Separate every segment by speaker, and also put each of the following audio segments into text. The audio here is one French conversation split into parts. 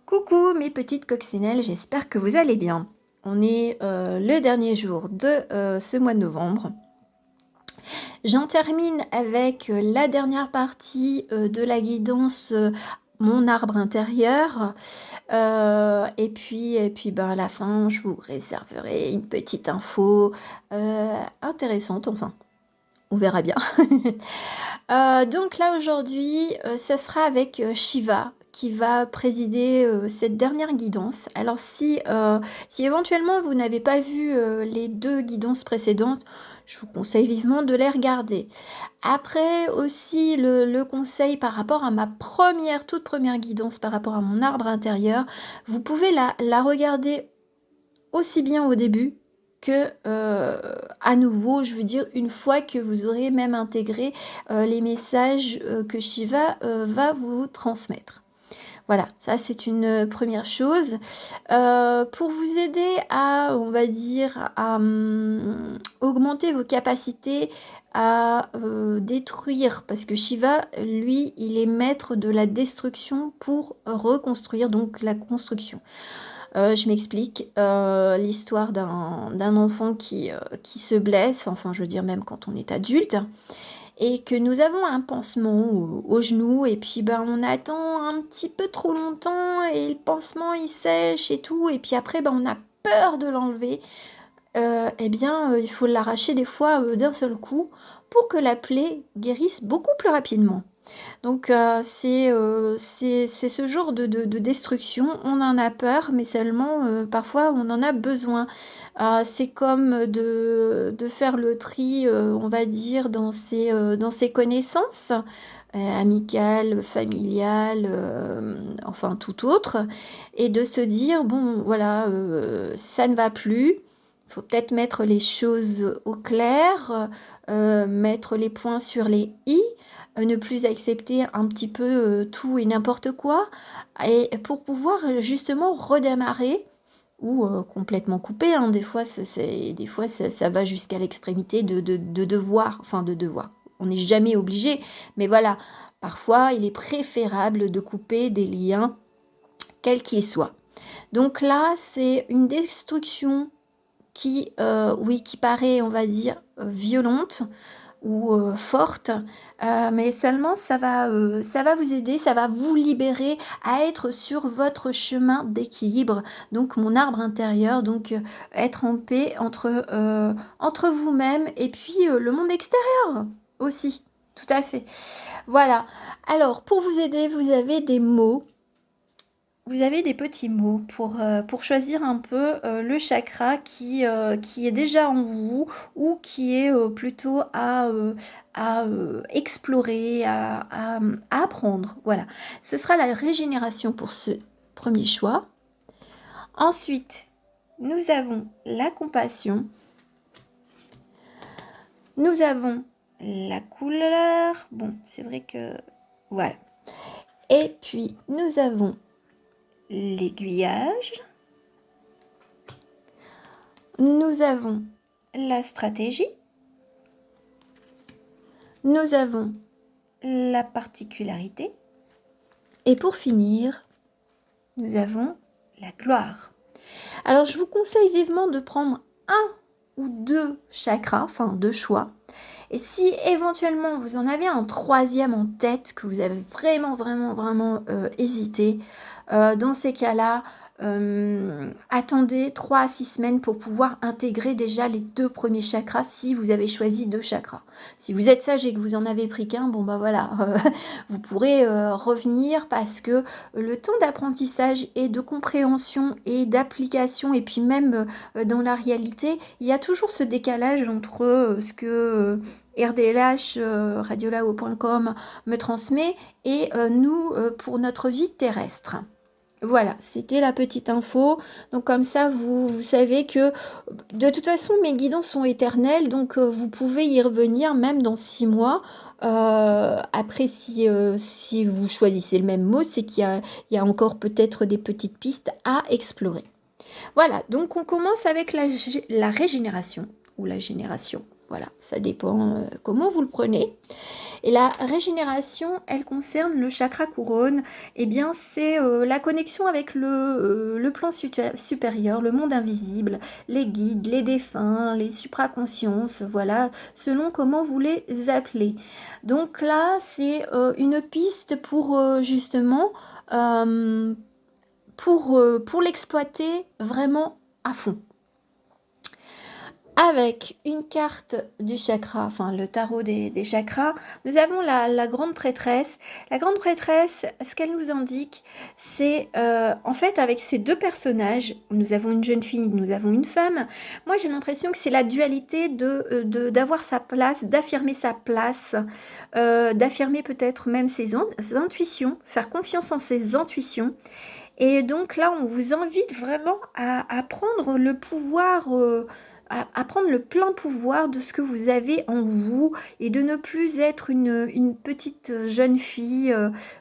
Speaker 1: Coucou mes petites coccinelles, j'espère que vous allez bien. On est le dernier jour de ce mois de novembre. J'en termine avec la dernière partie de la guidance Mon arbre intérieur. Et puis ben, à la fin, je vous réserverai une petite info intéressante, enfin, on verra bien. Donc là aujourd'hui, ça sera avec Shiva qui va présider cette dernière guidance. Alors si éventuellement vous n'avez pas vu les deux guidances précédentes, je vous conseille vivement de les regarder. Après aussi le conseil par rapport à ma toute première guidance par rapport à mon arbre intérieur, vous pouvez la regarder aussi bien au début que à nouveau, je veux dire, une fois que vous aurez même intégré les messages que Shiva va vous transmettre. Voilà, ça c'est une première chose. Pour vous aider à, on va dire, à augmenter vos capacités à détruire, parce que Shiva, lui, il est maître de la destruction pour reconstruire, donc la construction. Je m'explique, l'histoire d'un enfant qui se blesse, enfin je veux dire même quand on est adulte, et que nous avons un pansement au genou, et puis ben, on attend un petit peu trop longtemps, et le pansement il sèche et tout, et puis après ben, on a peur de l'enlever. Eh bien, il faut l'arracher des fois d'un seul coup pour que la plaie guérisse beaucoup plus rapidement. Donc c'est ce genre de destruction, on en a peur, mais seulement parfois on en a besoin. C'est comme de faire le tri, on va dire, dans ses connaissances, amicales, familiales, enfin tout autre, et de se dire, bon voilà, ça ne va plus. Il faut peut-être mettre les choses au clair, mettre les points sur les i, ne plus accepter un petit peu tout et n'importe quoi, et pour pouvoir justement redémarrer ou complètement couper, hein. Des fois, des fois ça va jusqu'à l'extrémité de devoir, enfin de devoir. On n'est jamais obligé, mais voilà, parfois il est préférable de couper des liens, quels qu'ils soient. Donc là, c'est une destruction qui, oui, qui paraît, on va dire, violente ou forte, mais seulement ça va vous aider, ça va vous libérer à être sur votre chemin d'équilibre, donc mon arbre intérieur, donc être en paix entre vous-même et puis le monde extérieur aussi, tout à fait. Voilà, alors pour vous aider, vous avez des mots. Vous avez des petits mots pour choisir un peu le chakra qui est déjà en vous ou qui est plutôt à explorer, à apprendre. Voilà. Ce sera la régénération pour ce premier choix. Ensuite, nous avons la compassion. Nous avons la couleur. Bon, c'est vrai que... Voilà. Et puis, nous avons l'aiguillage, nous avons la stratégie, nous avons la particularité, et pour finir, nous avons la gloire. Alors je vous conseille vivement de prendre un ou deux chakras, enfin deux choix, et si éventuellement vous en avez un troisième en tête, que vous avez vraiment hésité, dans ces cas-là, attendez 3 à 6 semaines pour pouvoir intégrer déjà les 2 premiers chakras si vous avez choisi 2 chakras. Si vous êtes sage et que vous en avez pris qu'un, bon bah voilà, vous pourrez revenir parce que le temps d'apprentissage et de compréhension et d'application, et puis même dans la réalité, il y a toujours ce décalage entre ce que RDLH, radiolao.com me transmet et nous pour notre vie terrestre. Voilà, c'était la petite info. Donc comme ça, vous savez que de toute façon, mes guidances sont éternelles, donc vous pouvez y revenir même dans 6 mois. Après, si vous choisissez le même mot, c'est il y a encore peut-être des petites pistes à explorer. Voilà, donc on commence avec la régénération, ou la génération. Voilà, ça dépend comment vous le prenez. Et la régénération, elle concerne le chakra couronne. Eh bien, c'est la connexion avec le plan supérieur, le monde invisible, les guides, les défunts, les supraconsciences, voilà, selon comment vous les appelez. Donc là, c'est une piste pour justement, euh, pour l'exploiter vraiment à fond. Avec une carte du chakra, enfin le tarot des chakras, nous avons la grande prêtresse. La grande prêtresse, ce qu'elle nous indique, c'est en fait avec ces deux personnages, nous avons une jeune fille, nous avons une femme. Moi j'ai l'impression que c'est la dualité d'avoir sa place, d'affirmer sa place, d'affirmer peut-être même ses intuitions, faire confiance en ses intuitions. Et donc là, on vous invite vraiment à prendre le pouvoir, à prendre le plein pouvoir de ce que vous avez en vous et de ne plus être une petite jeune fille,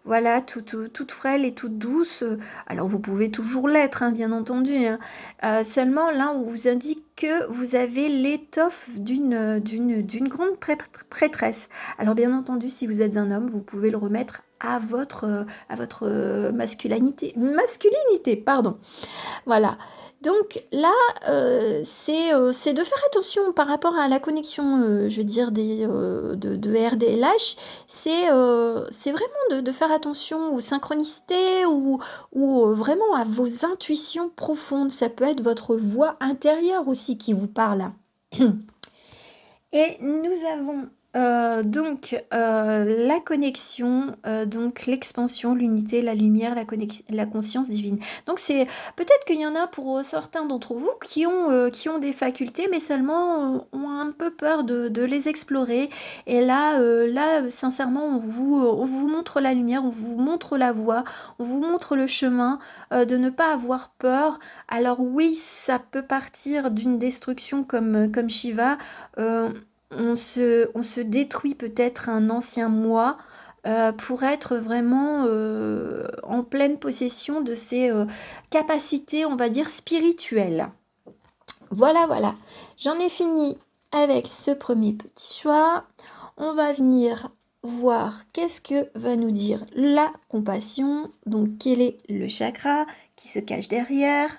Speaker 1: voilà, toute frêle et toute douce. Alors vous pouvez toujours l'être, hein, bien entendu, hein. Seulement là, on vous indique que vous avez l'étoffe d'une grande prêtresse. Alors bien entendu, si vous êtes un homme, vous pouvez le remettre à votre masculinité, pardon. Voilà. Donc là, c'est de faire attention par rapport à la connexion, je veux dire, de RDLH. C'est vraiment de faire attention aux synchronicités ou vraiment à vos intuitions profondes. Ça peut être votre voix intérieure aussi qui vous parle. Et nous avons donc la connexion, donc l'expansion, l'unité, la lumière, la conscience divine. Donc c'est peut-être qu'il y en a pour certains d'entre vous qui ont des facultés, mais seulement ont un peu peur de les explorer. Et là, sincèrement, on vous montre la lumière, on vous montre la voie, on vous montre le chemin, de ne pas avoir peur. Alors oui, ça peut partir d'une destruction comme Shiva. On se détruit peut-être un ancien moi pour être vraiment en pleine possession de ses capacités, on va dire, spirituelles. Voilà, voilà. J'en ai fini avec ce premier petit choix. On va venir voir qu'est-ce que va nous dire la compassion. Donc, quel est le chakra qui se cache derrière?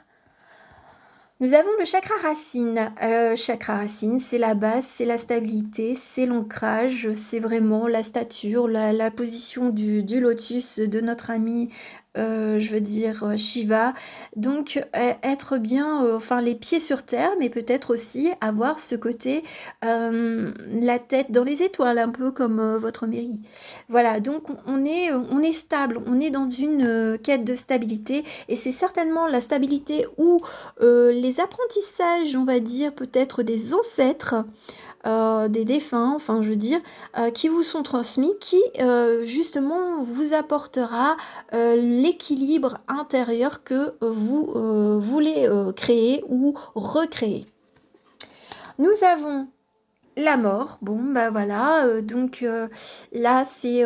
Speaker 1: Nous avons le chakra racine. Chakra racine, c'est la base, c'est la stabilité, c'est l'ancrage, c'est vraiment la stature, la position du lotus de notre ami, je veux dire Shiva. Donc être bien, enfin les pieds sur terre, mais peut-être aussi avoir ce côté, la tête dans les étoiles, un peu comme votre mairie. Voilà, donc on est stable, on est dans une quête de stabilité, et c'est certainement la stabilité ou les apprentissages, on va dire, peut-être des ancêtres, des défunts, enfin je veux dire, qui vous sont transmis, qui justement vous apportera l'équilibre intérieur que vous voulez créer ou recréer. Nous avons la mort, bon bah voilà, donc là c'est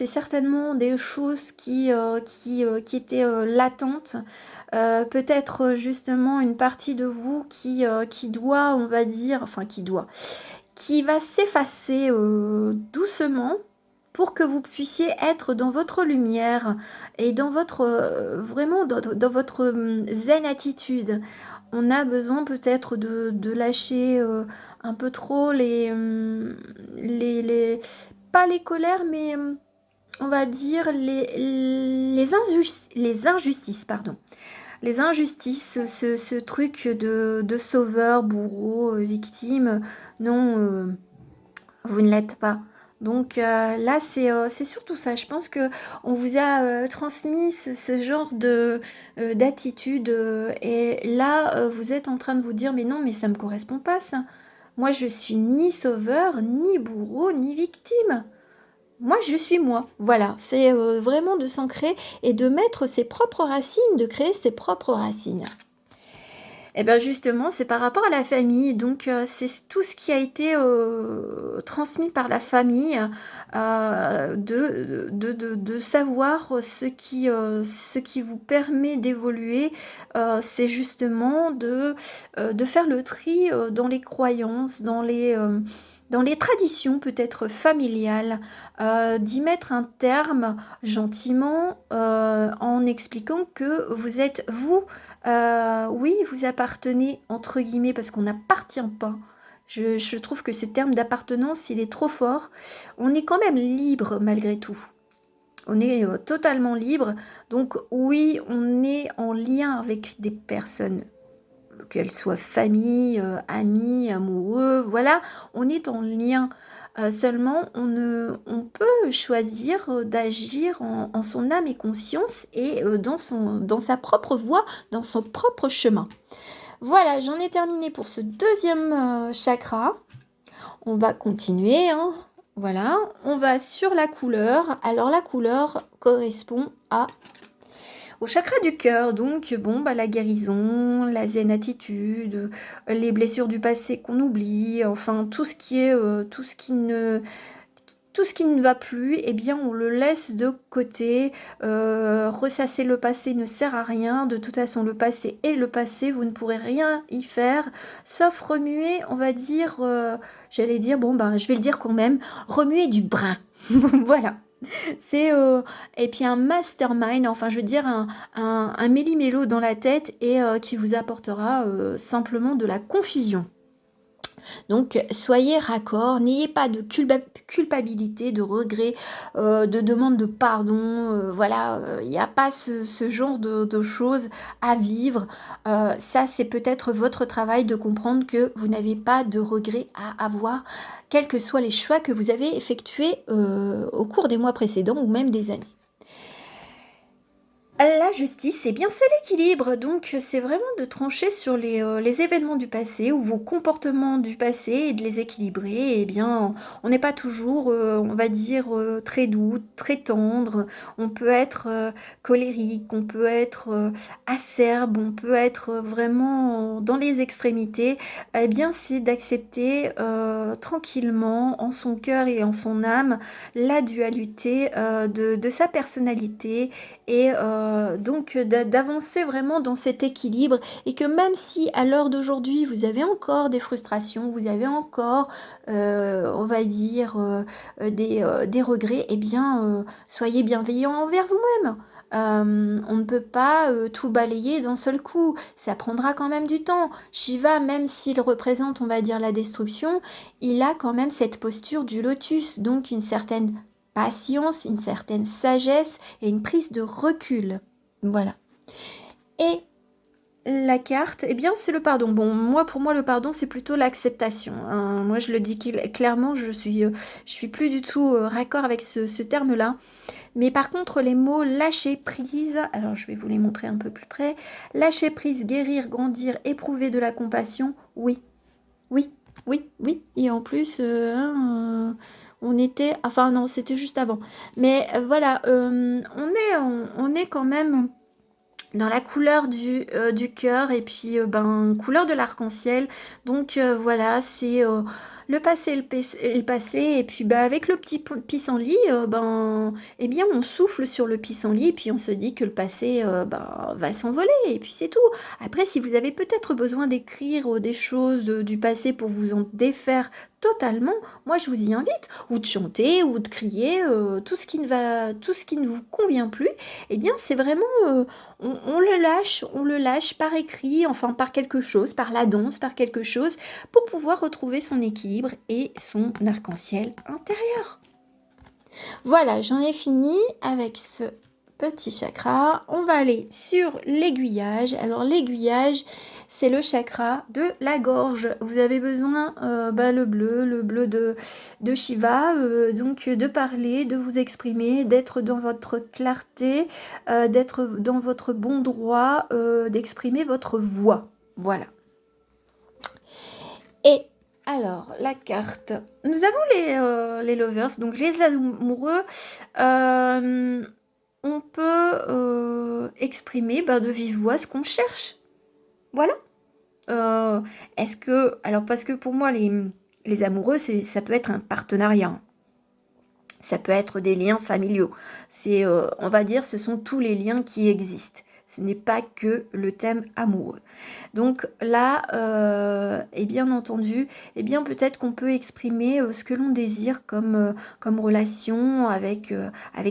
Speaker 1: certainement des choses qui étaient latentes, peut-être justement une partie de vous qui doit, on va dire, enfin qui va s'effacer doucement pour que vous puissiez être dans votre lumière et dans votre vraiment dans votre zen attitude. On a besoin peut-être de lâcher un peu trop les pas les colères, mais on va dire les injustices, pardon. Les injustices, ce truc de sauveur, bourreau, victime, non, vous ne l'êtes pas. Donc là, c'est surtout ça. Je pense que on vous a transmis ce genre d'attitude et là, vous êtes en train de vous dire, mais non, mais ça me correspond pas, ça. Moi, je suis ni sauveur, ni bourreau, ni victime. Moi, je suis moi. Voilà, c'est vraiment de s'ancrer et de mettre ses propres racines, de créer ses propres racines. Et bien justement, c'est par rapport à la famille. Donc, c'est tout ce qui a été transmis par la famille, de savoir ce qui vous permet d'évoluer. C'est justement de faire le tri dans les croyances, dans les traditions peut-être familiales, d'y mettre un terme gentiment, en expliquant que vous êtes vous, oui, vous appartenez entre guillemets parce qu'on n'appartient pas. Je trouve que ce terme d'appartenance, il est trop fort. On est quand même libre malgré tout. On est totalement libre. Donc oui, on est en lien avec des personnes, qu'elles soient famille, amis, amoureux, voilà, on est en lien. Seulement, on peut choisir d'agir en son âme et conscience et dans sa propre voie, dans son propre chemin. Voilà, j'en ai terminé pour ce deuxième chakra. On va continuer, hein. Voilà, on va sur la couleur. Alors la couleur correspond au chakra du cœur, donc bon, bah, la guérison, la zen attitude, les blessures du passé qu'on oublie, enfin tout ce qui est, tout ce qui ne va plus, eh bien on le laisse de côté. Ressasser le passé ne sert à rien. De toute façon, le passé est le passé. Vous ne pourrez rien y faire, sauf remuer, on va dire, j'allais dire, bon ben je vais le dire quand même, remuer du brin. Voilà. C'est et puis un mastermind, enfin je veux dire un méli-mélo dans la tête et qui vous apportera simplement de la confusion. Donc soyez raccord, n'ayez pas de culpabilité, de regret, de demande de pardon, voilà, il n'y a pas ce genre de choses à vivre. Ça c'est peut-être votre travail de comprendre que vous n'avez pas de regret à avoir, quels que soient les choix que vous avez effectués au cours des mois précédents ou même des années. La justice, eh bien, c'est l'équilibre. Donc, c'est vraiment de trancher sur les événements du passé ou vos comportements du passé et de les équilibrer. Eh bien, on n'est pas toujours, on va dire, très doux, très tendre. On peut être colérique, on peut être acerbe, on peut être vraiment dans les extrémités. Eh bien, c'est d'accepter tranquillement, en son cœur et en son âme, la dualité de sa personnalité et donc d'avancer vraiment dans cet équilibre et que même si à l'heure d'aujourd'hui vous avez encore des frustrations, vous avez encore on va dire des regrets, eh bien soyez bienveillants envers vous-même. On ne peut pas tout balayer d'un seul coup, ça prendra quand même du temps. Shiva, même s'il représente, on va dire, la destruction, il a quand même cette posture du lotus, donc une certaine patience, une certaine sagesse et une prise de recul. Voilà. Et la carte, eh bien, c'est le pardon. Bon, pour moi, le pardon, c'est plutôt l'acceptation, hein. Moi, je le dis clairement, je suis plus du tout raccord avec ce terme-là. Mais par contre, les mots lâcher prise, alors je vais vous les montrer un peu plus près. Lâcher prise, guérir, grandir, éprouver de la compassion, oui, oui, oui, oui. Et en plus, on était, enfin non, c'était juste avant. Mais voilà, on est quand même dans la couleur du cœur et puis couleur de l'arc-en-ciel. Donc voilà, c'est le passé le passé et puis avec le petit pissenlit, eh bien on souffle sur le pissenlit et puis on se dit que le passé va s'envoler et puis c'est tout. Après, si vous avez peut-être besoin d'écrire des choses du passé pour vous en défaire totalement, moi je vous y invite, ou de chanter ou de crier, tout ce qui ne vous convient plus, eh bien c'est vraiment on le lâche par écrit, enfin par quelque chose, par la danse, par quelque chose, pour pouvoir retrouver son équilibre et son arc-en-ciel intérieur. Voilà, j'en ai fini avec ce petit chakra. On va aller sur l'aiguillage. Alors l'aiguillage, c'est le chakra de la gorge. Vous avez besoin, le bleu de Shiva, donc de parler, de vous exprimer, d'être dans votre clarté, d'être dans votre bon droit, d'exprimer votre voix. Voilà. Et alors, la carte. Nous avons les lovers, donc les amoureux. On peut exprimer de vive voix ce qu'on cherche. Voilà. Est-ce que... Alors, parce que pour moi, les amoureux, ça peut être un partenariat. Ça peut être des liens familiaux. On va dire, ce sont tous les liens qui existent. Ce n'est pas que le thème amoureux. Donc là, et bien entendu, eh bien peut-être qu'on peut exprimer ce que l'on désire comme relation avec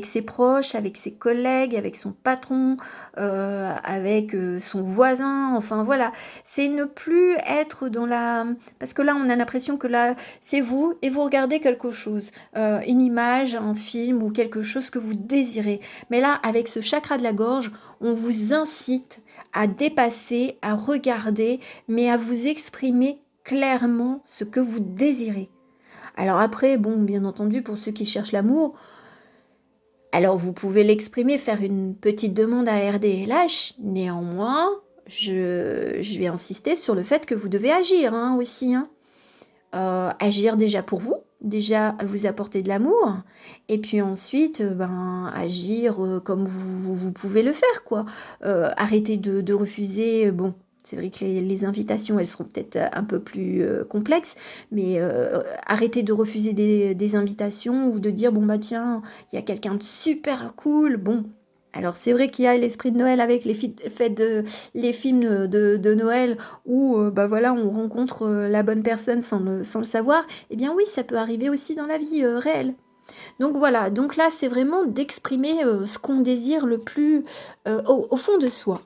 Speaker 1: ses proches, avec ses collègues, avec son patron, avec son voisin, enfin voilà. C'est ne plus être dans la... Parce que là, on a l'impression que là, c'est vous et vous regardez quelque chose, une image, un film ou quelque chose que vous désirez. Mais là, avec ce chakra de la gorge, on vous incite à dépasser, à regarder, mais à vous exprimer clairement ce que vous désirez. Alors après, bon, bien entendu, pour ceux qui cherchent l'amour, alors vous pouvez l'exprimer, faire une petite demande à RDLH. Néanmoins, je vais insister sur le fait que vous devez agir aussi. Agir déjà pour vous, déjà vous apporter de l'amour, et puis ensuite, agir comme vous pouvez le faire, quoi. Arrêtez de refuser, bon, c'est vrai que les invitations, elles seront peut-être un peu plus complexes, mais arrêtez de refuser des invitations ou de dire, bon bah tiens, il y a quelqu'un de super cool, bon. Alors c'est vrai qu'il y a l'esprit de Noël avec les films de Noël où voilà, on rencontre la bonne personne sans le savoir, eh bien oui, ça peut arriver aussi dans la vie réelle. Donc voilà, donc là, c'est vraiment d'exprimer ce qu'on désire le plus au fond de soi.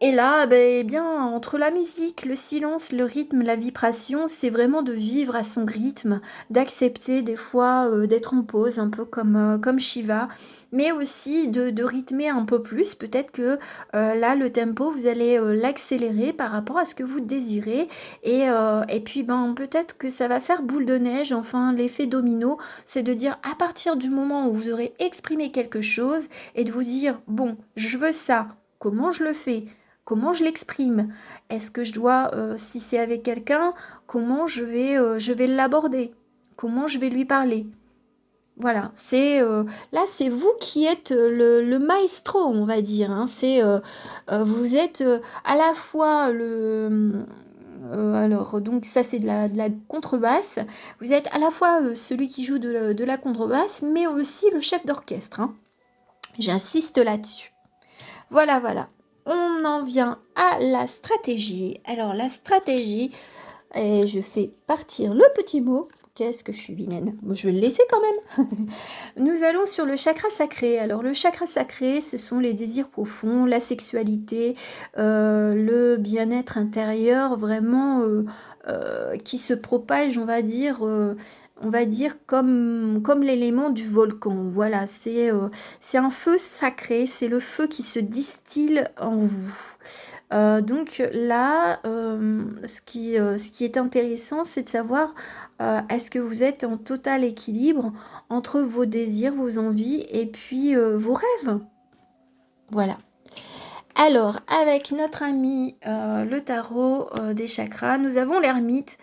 Speaker 1: Et là, eh bien, entre la musique, le silence, le rythme, la vibration, c'est vraiment de vivre à son rythme, d'accepter des fois d'être en pause, un peu comme Shiva, mais aussi de rythmer un peu plus. Peut-être que là, le tempo, vous allez l'accélérer par rapport à ce que vous désirez. Et puis, peut-être que ça va faire boule de neige, enfin, l'effet domino, c'est de dire à partir du moment où vous aurez exprimé quelque chose et de vous dire, bon, je veux ça, comment je le fais? Comment je l'exprime? Est-ce que je dois, si c'est avec quelqu'un, comment je vais l'aborder? Comment je vais lui parler? Voilà, là, c'est vous qui êtes le maestro, on va dire. Vous êtes à la fois alors, donc ça, c'est de la contrebasse. Vous êtes à la fois celui qui joue de la contrebasse, mais aussi le chef d'orchestre. J'insiste là-dessus. Voilà, voilà. On en vient à la stratégie. Alors, la stratégie, et je fais partir le petit mot. Qu'est-ce que je suis vilaine. Bon, je vais le laisser quand même. Nous allons sur le chakra sacré. Alors, le chakra sacré, ce sont les désirs profonds, la sexualité, le bien-être intérieur, vraiment qui se propage, on va dire comme l'élément du volcan. Voilà, c'est un feu sacré, c'est le feu qui se distille en vous. Donc là, ce qui est intéressant, c'est de savoir est-ce que vous êtes en total équilibre entre vos désirs, vos envies et puis vos rêves. Voilà. Alors, avec notre ami le tarot des chakras, nous avons l'ermite.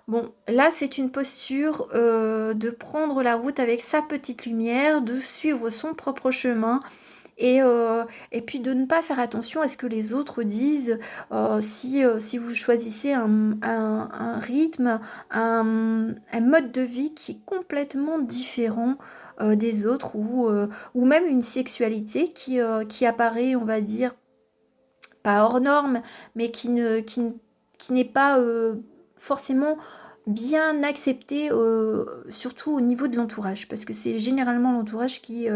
Speaker 1: Bon, là, c'est une posture de prendre la route avec sa petite lumière, de suivre son propre chemin et puis de ne pas faire attention à ce que les autres disent si vous choisissez un rythme, un mode de vie qui est complètement différent des autres ou même une sexualité qui apparaît, on va dire, pas hors norme, mais qui n'est pas forcément bien accepté, surtout au niveau de l'entourage, parce que c'est généralement l'entourage qui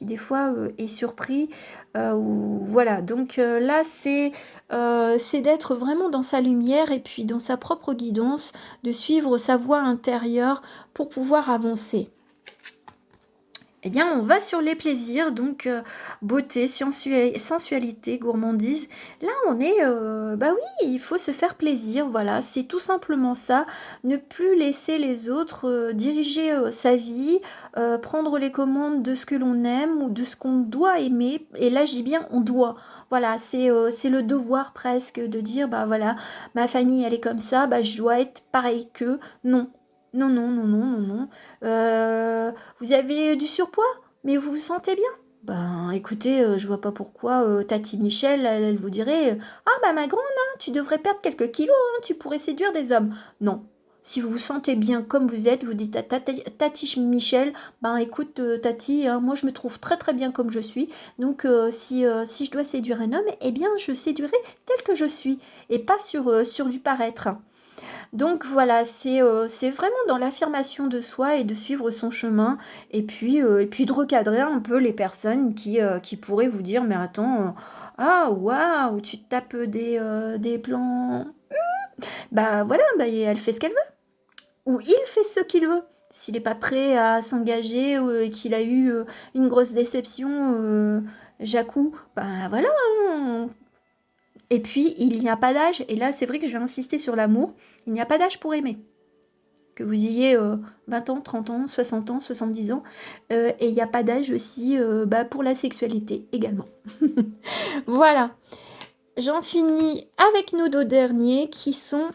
Speaker 1: des fois est surpris. Voilà, donc là c'est d'être vraiment dans sa lumière et puis dans sa propre guidance, de suivre sa voie intérieure pour pouvoir avancer. Eh bien, on va sur les plaisirs, donc beauté, sensualité, gourmandise. Là, on est, oui, il faut se faire plaisir, voilà, c'est tout simplement ça. Ne plus laisser les autres diriger sa vie, prendre les commandes de ce que l'on aime ou de ce qu'on doit aimer. Et là, je dis bien on doit. Voilà, c'est le devoir presque de dire, voilà, ma famille, elle est comme ça, je dois être pareil qu'eux. Non. Non, non, non, non, non, non. Vous avez du surpoids, mais vous vous sentez bien? Écoutez, je vois pas pourquoi Tati Michel, elle vous dirait, ah ma grande, hein, tu devrais perdre quelques kilos, hein, tu pourrais séduire des hommes. Non, Si vous vous sentez bien comme vous êtes, vous dites à Tati Michel, ben écoute Tati, hein, moi je me trouve très très bien comme je suis, donc si je dois séduire un homme, eh bien je séduirai tel que je suis, et pas sur du paraître. Donc voilà, c'est vraiment dans l'affirmation de soi et de suivre son chemin, et puis de recadrer un peu les personnes qui pourraient vous dire, mais attends, ah waouh, tu te tapes des plans. Bah voilà, bah, elle fait ce qu'elle veut. Ou il fait ce qu'il veut. S'il n'est pas prêt à s'engager et qu'il a eu une grosse déception, Jacou, bah voilà, hein. Et puis, il n'y a pas d'âge, et là c'est vrai que je vais insister sur l'amour, il n'y a pas d'âge pour aimer. Que vous ayez 20 ans, 30 ans, 60 ans, 70 ans, et il n'y a pas d'âge aussi bah, pour la sexualité également. Voilà, j'en finis avec nos deux derniers qui sont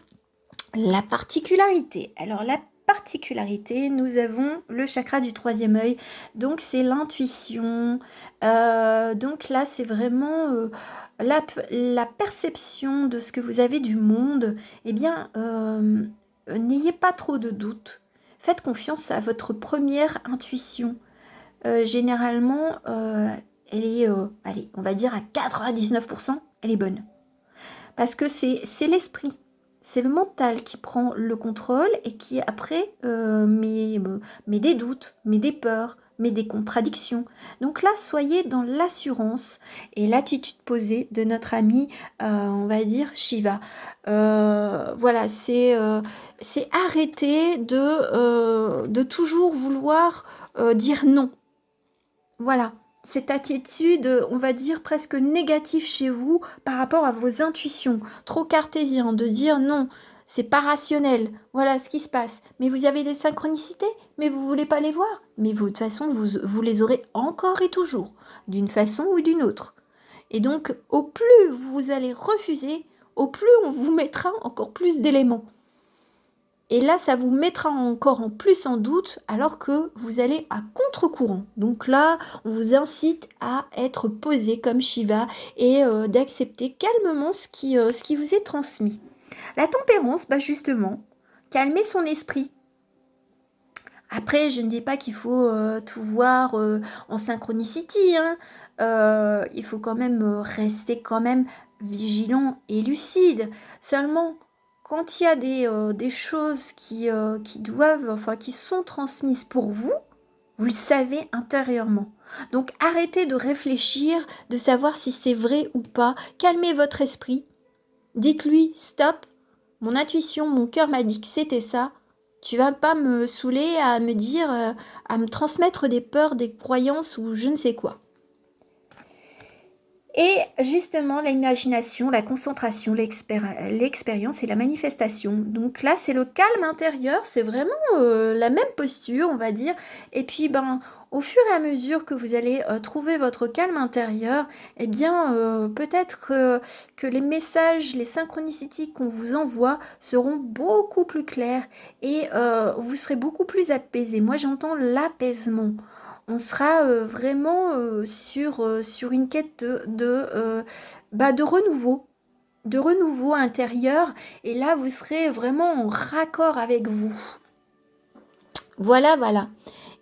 Speaker 1: la particularité. Alors la particularité, nous avons le chakra du troisième œil, donc c'est l'intuition. Donc là, c'est vraiment la perception de ce que vous avez du monde. Eh bien, n'ayez pas trop de doutes. Faites confiance à votre première intuition. Généralement, elle est, allez, on va dire à 99%, elle est bonne. Parce que c'est l'esprit. C'est le mental qui prend le contrôle et qui après met des doutes, met des peurs, met des contradictions. Donc là, soyez dans l'assurance et l'attitude posée de notre ami, on va dire Shiva. Voilà, c'est arrêter de toujours vouloir dire non. Voilà, cette attitude, on va dire presque négative chez vous par rapport à vos intuitions, trop cartésien, de dire non, c'est pas rationnel, voilà ce qui se passe. Mais vous avez des synchronicités, mais vous voulez pas les voir. Mais vous, de toute façon, vous les aurez encore et toujours, d'une façon ou d'une autre. Et donc, au plus vous allez refuser, au plus on vous mettra encore plus d'éléments. Et là, ça vous mettra encore en plus en doute alors que vous allez à contre-courant. Donc là, on vous incite à être posé comme Shiva et d'accepter calmement ce qui vous est transmis. La tempérance, bah justement, calmer son esprit. Après, je ne dis pas qu'il faut tout voir en synchronicity, hein. Il faut quand même rester quand même vigilant et lucide. Seulement, quand il y a des choses qui doivent, enfin, qui sont transmises pour vous, vous le savez intérieurement. Donc, arrêtez de réfléchir, de savoir si c'est vrai ou pas. Calmez votre esprit. Dites-lui, stop, mon intuition, mon cœur m'a dit que c'était ça. Tu vas pas me saouler à me dire, à me transmettre des peurs, des croyances ou je ne sais quoi. Et justement, l'imagination, la concentration, l'expérience et la manifestation. Donc là, c'est le calme intérieur, c'est vraiment la même posture, on va dire. Et puis, ben, au fur et à mesure que vous allez trouver votre calme intérieur, eh bien, peut-être que les messages, les synchronicités qu'on vous envoie seront beaucoup plus clairs et vous serez beaucoup plus apaisé. Moi, j'entends l'apaisement. On sera vraiment sur une quête de renouveau intérieur. Et là, vous serez vraiment en raccord avec vous. Voilà, voilà.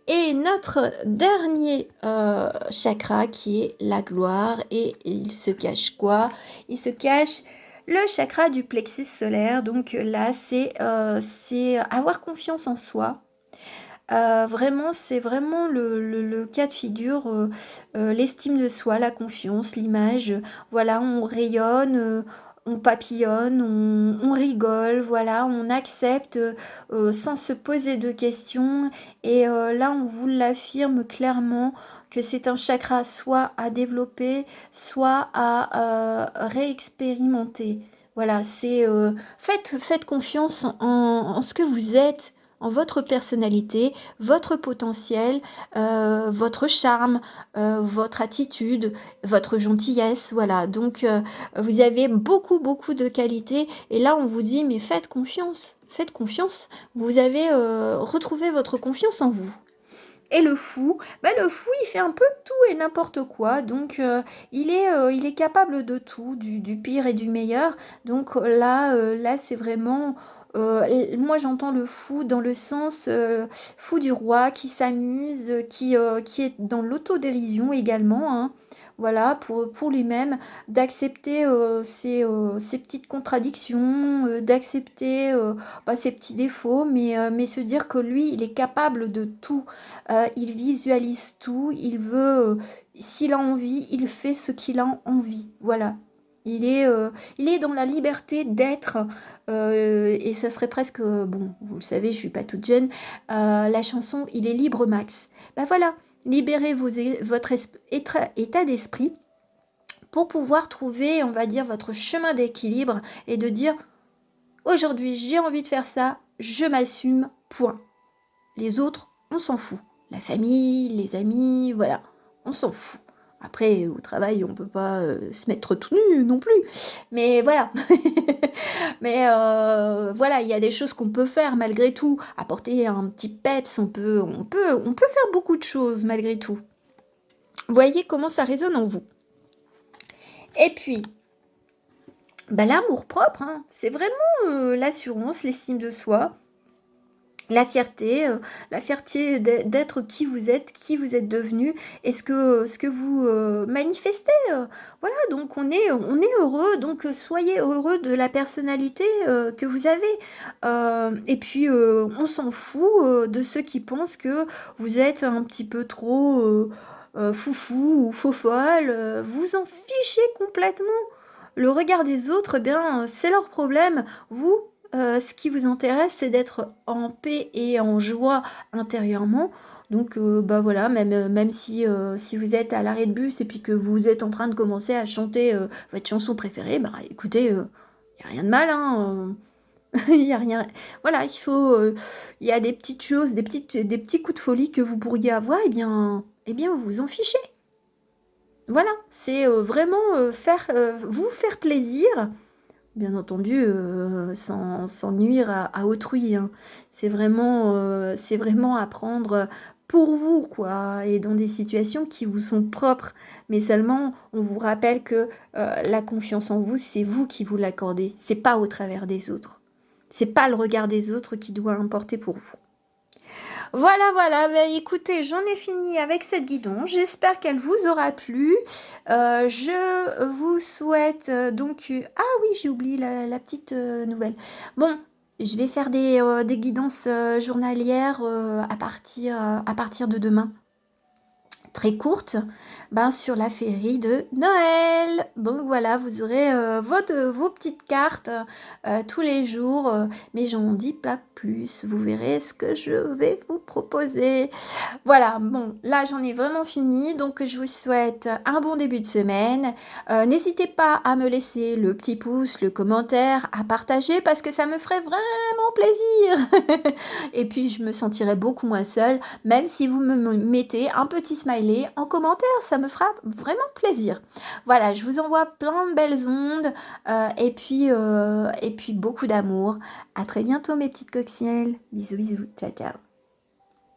Speaker 1: Et notre dernier chakra qui est la gloire. Et il se cache quoi? Il se cache le chakra du plexus solaire. Donc là, c'est avoir confiance en soi. Vraiment, c'est vraiment le cas de figure, l'estime de soi, la confiance, l'image. Voilà, on rayonne, on papillonne, on rigole, voilà, on accepte sans se poser de questions. Et là, on vous l'affirme clairement que c'est un chakra soit à développer, soit à réexpérimenter. Voilà, faites confiance en ce que vous êtes, en votre personnalité, votre potentiel, votre charme, votre attitude, votre gentillesse, voilà. Donc, vous avez beaucoup, beaucoup de qualités. Et là, on vous dit, mais faites confiance. Vous avez retrouvé votre confiance en vous. Et le fou, le fou, il fait un peu tout et n'importe quoi. Donc, il est capable de tout, du pire et du meilleur. Donc là, c'est vraiment Et moi j'entends le fou dans le sens fou du roi qui s'amuse, qui est dans l'autodérision également, hein. Voilà, pour lui-même, d'accepter ses petites contradictions, d'accepter bah, ses petits défauts, mais se dire que lui, il est capable de tout. Il visualise tout, s'il a envie, il fait ce qu'il a envie. Voilà. Il est dans la liberté d'être, et ça serait presque, bon, vous le savez, je suis pas toute jeune, la chanson Il est libre Max. Ben voilà, libérez votre état d'esprit pour pouvoir trouver, on va dire, votre chemin d'équilibre et de dire aujourd'hui j'ai envie de faire ça, je m'assume, point. Les autres, on s'en fout. La famille, les amis, voilà, on s'en fout. Après, au travail, on peut pas se mettre tout nu non plus. Mais voilà. Mais voilà, il y a des choses qu'on peut faire malgré tout. Apporter un petit peps, on peut faire beaucoup de choses malgré tout. Voyez comment ça résonne en vous. Et puis, bah, l'amour propre, hein, c'est vraiment l'assurance, l'estime de soi. La fierté d'être qui vous êtes devenu, et ce que vous manifestez. Voilà, donc on est heureux, donc soyez heureux de la personnalité que vous avez. Et puis on s'en fout de ceux qui pensent que vous êtes un petit peu trop foufou ou faux folle. Vous en fichez complètement. Le regard des autres, eh bien, c'est leur problème. Vous, ce qui vous intéresse, c'est d'être en paix et en joie intérieurement. Donc, bah voilà, même si vous êtes à l'arrêt de bus et puis que vous êtes en train de commencer à chanter votre chanson préférée, bah écoutez, il n'y a rien de mal, hein. Il y a rien. Voilà, il y a des petites choses, des petits coups de folie que vous pourriez avoir, eh bien, vous vous en fichez. Voilà, c'est vraiment vous faire plaisir. Bien entendu, sans nuire à autrui, hein. C'est vraiment à prendre pour vous, quoi, et dans des situations qui vous sont propres. Mais seulement, on vous rappelle que la confiance en vous, c'est vous qui vous l'accordez. C'est pas au travers des autres. C'est pas le regard des autres qui doit importer pour vous. Voilà, voilà. Ben, écoutez, j'en ai fini avec cette guidon. J'espère qu'elle vous aura plu. Je vous souhaite Ah oui, j'ai oublié la petite nouvelle. Bon, je vais faire des guidances journalières à partir de demain. Très courte, ben, sur la féerie de Noël. Donc voilà, vous aurez vos petites cartes tous les jours, mais j'en dis pas plus. Vous verrez ce que je vais vous proposer. Voilà, bon, là j'en ai vraiment fini, donc je vous souhaite un bon début de semaine. N'hésitez pas à me laisser le petit pouce, le commentaire, à partager parce que ça me ferait vraiment plaisir. Et puis je me sentirais beaucoup moins seule, même si vous me mettez un petit smiley en commentaire, ça me fera vraiment plaisir. Voilà, je vous envoie plein de belles ondes et puis beaucoup d'amour. À très bientôt mes petites coccinelles. Bisous bisous, ciao ciao.